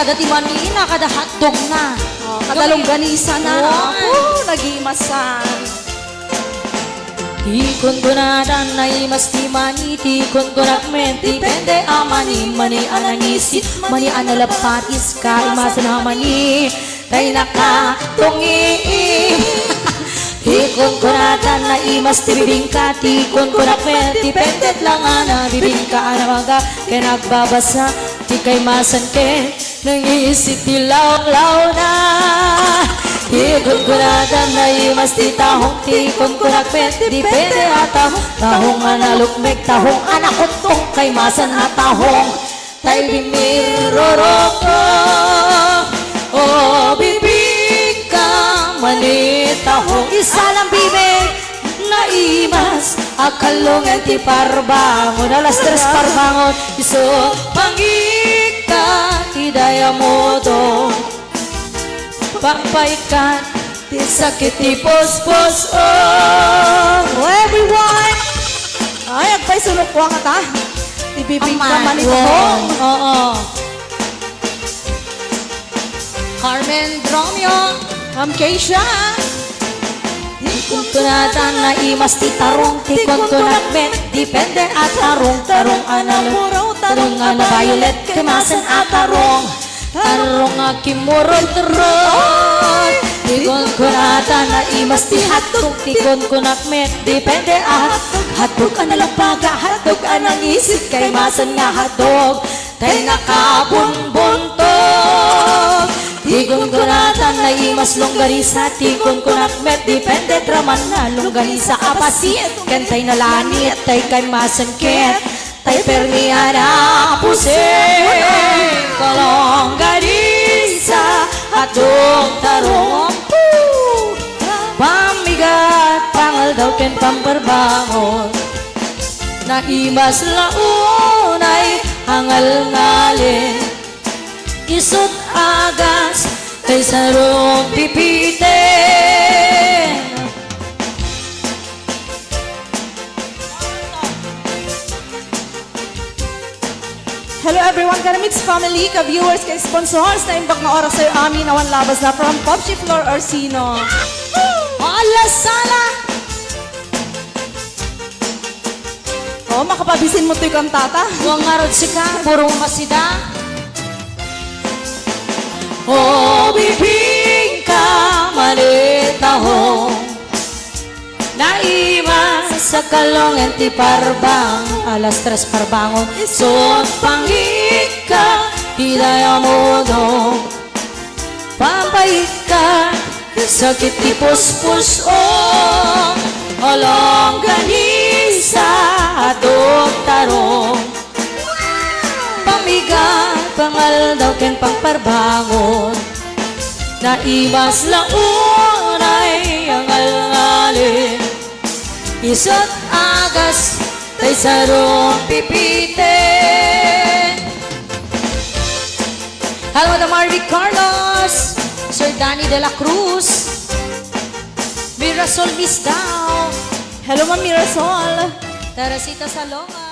Kada timanina, kada hotdog na. Kada longganisa na. Nagimasan. Kunkunada Naimas di mani kunkunak menti pende amani mani anangisi mani analapatis ka imasan hamani tay nakatungi kunkunada Naimas di bibingka kunkunak menti pendet lang ana bibingka anamaga kaya nagbabasa di kay masan ke nangisit tilaw-law na kunkunada Naimas di tahong kunkunak pet di pede atahong tahong analukmek tahong anakutong kay masan na tahong tay bimiroroko o bibig ka mani tahong isa lang bibig Naimas akalong ti parbangon alas tres parbangon iso pangika tidaya modo pampaikan di sakit di pos-pos Oh, everyone! Ay, agpay sulok ko ka ta. Ibibig ka man ito. Oo. Carmen Dromio. Keisha. Kunkunada Naimas ti tarong ti kunkunak men dipende at tarong tarong analo tarong ana violet kemasan at tarong tarong akimurot terot ti kunkunada Naimas ti hatung ti kunkunak men dipende at hatog analang baga hatog anang isip kay masan nga hatog tay nakabunbuntog ti kunkunada Naimas longganisa ti kunkunak met dipende traman na longganisa apasit kantay na lanit tay kay masan ket tay permiana pusing kalongganisa atong tarong pamigat pangal daw ken pamperbangon Naimas launay hangal ngalin isut agas kay sarong pipitin. Hello everyone, Karamits family, ka-viewers, ka-sponsors na imbag na oras sa'yo amin awan labas na from Popchi Flor Orsino. Alas sala! Oh, makapabisin mo to'y kantata. Huwag ngarod si ka, purong masida. O bibing ka malitahong Naimas sa kalongan ti parbang alas tres parbangon Sot pangika hidaya modong Pampayika sakit ti puspus olong ganisa atong tarong pamigat pangal daw ken pangparbangon Naimas launay ang alngalin isot agas tay sarong pipitin Hello the Marvic Carlos Sir Danny de la Cruz Mirasol Miss Dow Hello, Ma'am Mirasol. Teresita Salonga